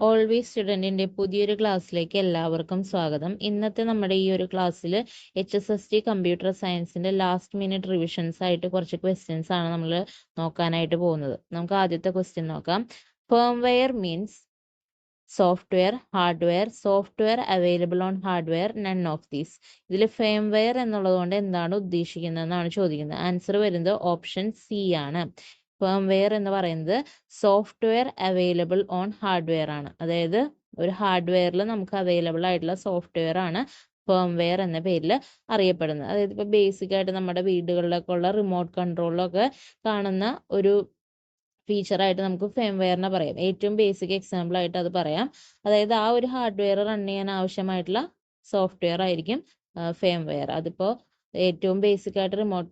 Always സ്റ്റുഡൻറ്റിൻ്റെ പുതിയൊരു ക്ലാസ്സിലേക്ക് എല്ലാവർക്കും സ്വാഗതം. ഇന്നത്തെ നമ്മുടെ ഈ ഒരു ക്ലാസ്സിൽ HSST കമ്പ്യൂട്ടർ സയൻസിൻ്റെ ലാസ്റ്റ് മിനിറ്റ് റിവിഷൻസ് ആയിട്ട് കുറച്ച് ക്വസ്റ്റ്യൻസ് ആണ് നമ്മൾ നോക്കാനായിട്ട് പോകുന്നത്. നമുക്ക് ആദ്യത്തെ ക്വസ്റ്റ്യൻ നോക്കാം. Firmware means software available on hardware none of these. ഇതിൽ ഫേംവെയർ എന്നുള്ളത് കൊണ്ട് എന്താണ് ഉദ്ദേശിക്കുന്നതെന്നാണ് ചോദിക്കുന്നത്. ആൻസർ വരുന്നത് ഓപ്ഷൻ സി ആണ്. ഫേംവെയർ എന്ന് പറയുന്നത് സോഫ്റ്റ്വെയർ അവൈലബിൾ ഓൺ ഹാർഡ്വെയർ ആണ്. അതായത് ഒരു ഹാർഡ്വെയറിൽ നമുക്ക് അവൈലബിൾ ആയിട്ടുള്ള സോഫ്റ്റ്വെയർ ആണ് ഫേംവെയർ എന്ന പേരിൽ അറിയപ്പെടുന്നത്. അതായത് ഇപ്പോൾ ബേസിക് ആയിട്ട് നമ്മുടെ വീടുകളിലൊക്കെ ഉള്ള റിമോട്ട് കൺട്രോളിലൊക്കെ കാണുന്ന ഒരു ഫീച്ചറായിട്ട് നമുക്ക് ഫേംവെയറിനെ പറയാം. ഏറ്റവും ബേസിക് എക്സാമ്പിൾ ആയിട്ട് അത് പറയാം. അതായത് ആ ഒരു ഹാർഡ്വെയർ റൺ ചെയ്യാൻ ആവശ്യമായിട്ടുള്ള സോഫ്റ്റ്വെയർ ആയിരിക്കും ഫേംവെയർ. അതിപ്പോൾ ഏറ്റവും ബേസിക് ആയിട്ട് റിമോട്ട്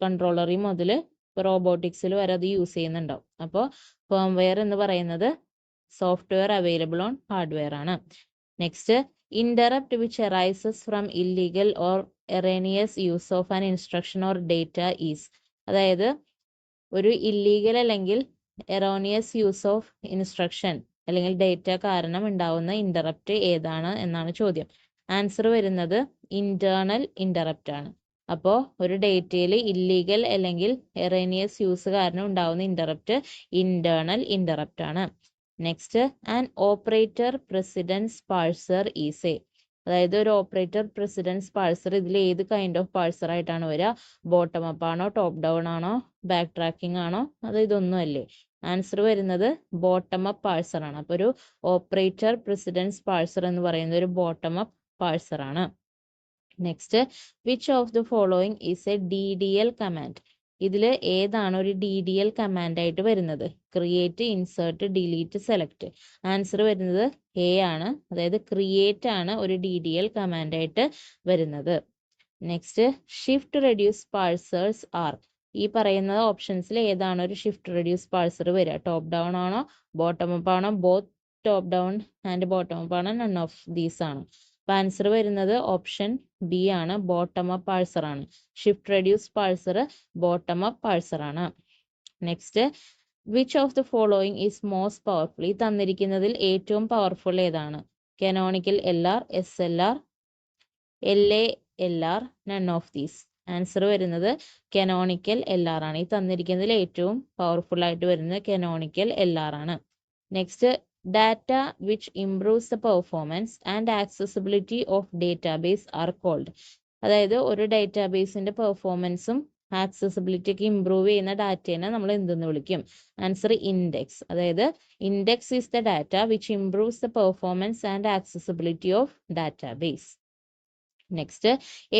കൺട്രോളറി മുതൽ ഇപ്പോൾ റോബോട്ടിക്സിൽ വരെ അത് യൂസ് ചെയ്യുന്നുണ്ടാവും. അപ്പോൾ ഫേംവെയർ എന്ന് പറയുന്നത് സോഫ്റ്റ്വെയർ അവൈലബിൾ ഓൺ ഹാർഡ്വെയർ ആണ്. Next, interrupt which arises from illegal or erroneous use of an instruction or data is. അതായത് ഒരു ഇല്ലീഗൽ അല്ലെങ്കിൽ എറോണിയസ് യൂസ് ഓഫ് ഇൻസ്ട്രക്ഷൻ അല്ലെങ്കിൽ ഡേറ്റ കാരണം ഉണ്ടാവുന്ന ഇന്ററപ്റ്റ് ഏതാണ് എന്നാണ് ചോദ്യം. ആൻസർ വരുന്നത് ഇന്റേണൽ ഇന്ററപ്റ്റ് ആണ്. അപ്പോൾ ഒരു ഡേറ്റയിൽ ഇല്ലീഗൽ അല്ലെങ്കിൽ എറോണിയസ് യൂസ് കാരണം ഉണ്ടാവുന്ന ഇന്ററപ്റ്റ് ഇന്റേണൽ ഇന്ററപ്റ്റ് ആണ്. Next, an operator precedence parser is a. അതായത് ഒരു ഓപ്പറേറ്റർ പ്രസിഡൻസ് പാഴ്സർ ഇതിൽ ഏത് കൈൻഡ് ഓഫ് പാഴ്സർ ആയിട്ടാണ് വരിക? ബോട്ടം അപ്പ് ആണോ, ടോപ്പ് ഡൗൺ ആണോ, ബാക്ക് ട്രാക്കിംഗ് ആണോ, അത് ഇതൊന്നും അല്ലേ? ആൻസർ വരുന്നത് ബോട്ടം അപ്പ് പാഴ്സർ ആണ്. അപ്പോൾ ഒരു ഓപ്പറേറ്റർ പ്രസിഡൻസ് പാഴ്സർ എന്ന് പറയുന്നത് ഒരു ബോട്ടം അപ്പ് പാഴ്സർ ആണ്. Next, which of the following is a DDL command. ഇതിൽ ഏതാണ് ഒരു DDL കമാൻഡ് ആയിട്ട് വരുന്നത്? Create, insert, delete, select. Answer വരുന്നത് എ ആണ്. അതായത് ക്രിയേറ്റ് ആണ് ഒരു DDL കമാൻഡ് ആയിട്ട് വരുന്നത്. Next, shift reduce parsers are. ഈ പറയുന്ന ഓപ്ഷൻസിൽ ഏതാണ് ഒരു ഷിഫ്റ്റ് റെഡ്യൂസ് പാഴ്സർ വരിക? ടോപ്പ് ഡൗൺ ആണോ, ബോട്ടം അപ്പ് ആണോ, both top down and bottom up ആണോ, നൺ ഓഫ് ദീസ് ആണ്? അപ്പോൾ ആൻസർ വരുന്നത് ഓപ്ഷൻ ബി ആണ്, ബോട്ടം അപ്പ് പാഴ്സർ ആണ്. Shift reduce parser bottom up parser ആണ്. Next, which of the following is most powerful. ഈ തന്നിരിക്കുന്നതിൽ ഏറ്റവും പവർഫുൾ ഏതാണ്? Canonical LR, SLR, LALR, none of these. Answer വരുന്നത് കനോണിക്കൽ LR ആണ്. ഈ തന്നിരിക്കുന്നതിൽ ഏറ്റവും പവർഫുൾ ആയിട്ട് വരുന്നത് കനോണിക്കൽ LR ആണ്. Next, data which improves the performance and accessibility of database are called. അതായത് ഒരു ഡേറ്റാബേസിന്റെ പെർഫോമൻസും ആക്സസിബിലിറ്റി ഒക്കെ ഇംപ്രൂവ് ചെയ്യുന്ന ഡാറ്റേനെ നമ്മൾ എന്തെന്ന് വിളിക്കും? Answer index. അതായത് index is the data which improves the performance and accessibility of database. Next,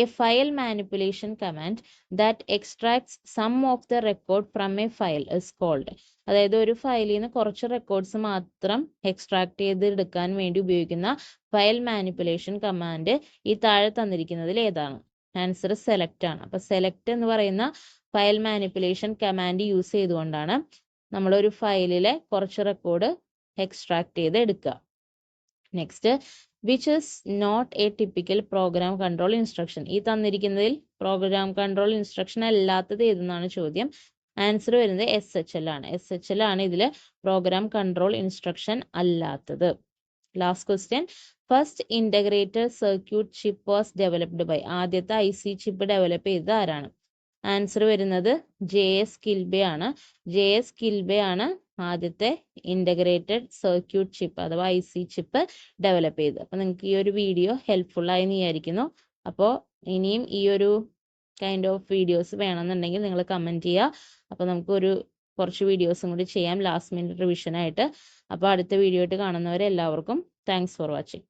a file manipulation command that extracts some of the record from a file is called. അതായത് ഒരു ഫയലിൽ നിന്ന് കുറച്ച് റെക്കോർഡ്സ് മാത്രം extract ചെയ്തെടുക്കാൻ വേണ്ടി ഉപയോഗിക്കുന്ന ഫയൽ മാനിപ്പുലേഷൻ കമാൻഡ് ഈ താഴെ തന്നിരിക്കുന്നതിൽ ഏതാണ്? ആൻസർ സെലക്ട് ആണ്. അപ്പോൾ സെലക്ട് എന്ന് പറയുന്ന ഫയൽ മാനിപ്പുലേഷൻ കമാൻഡ് യൂസ് ചെയ്തുകൊണ്ടാണ് നമ്മളൊരു ഫയലിലെ കുറച്ച് റെക്കോർഡ് എക്സ്ട്രാക്ട് ചെയ്ത് എടുക്കുക. Next, which is not a typical program control instruction. ഈ തന്നിരിക്കുന്നതിൽ പ്രോഗ്രാം കൺട്രോൾ ഇൻസ്ട്രക്ഷൻ അല്ലാത്തത് ഏതെന്നാണ് ചോദ്യം. ആൻസർ വരുന്നത് SHL ആണ്. SHL ആണ് ഇതിൽ പ്രോഗ്രാം കൺട്രോൾ ഇൻസ്ട്രക്ഷൻ അല്ലാത്തത്. Last question, first integrated circuit chip was developed by. ആദ്യത്തെ IC ചിപ്പ് ഡെവലപ്പ് ചെയ്തത് ആരാണ്? ആൻസർ വരുന്നത് JS കിൽബെ ആണ്. JS കിൽബെ ആണ് ആദ്യത്തെ ഇന്റഗ്രേറ്റഡ് സർക്യൂട്ട് ചിപ്പ് അഥവാ IC ചിപ്പ് ഡെവലപ്പ് ചെയ്തത്. അപ്പോൾ നിങ്ങൾക്ക് ഈ ഒരു വീഡിയോ ഹെൽപ്ഫുൾ ആയി വിചാരിക്കുന്നു. അപ്പോൾ ഇനിയും ഈ ഒരു കൈൻഡ് ഓഫ് വീഡിയോസ് വേണമെന്നുണ്ടെങ്കിൽ നിങ്ങൾ കമൻറ്റ് ചെയ്യുക. അപ്പോൾ നമുക്ക് കുറച്ച് വീഡിയോസും കൂടി ചെയ്യാം ലാസ്റ്റ് മിനിറ്റ് റിവിഷൻ ആയിട്ട്. അപ്പോൾ അടുത്ത വീഡിയോ ആയിട്ട് കാണുന്നവരെ എല്ലാവർക്കും താങ്ക്സ് ഫോർ വാച്ചിങ്.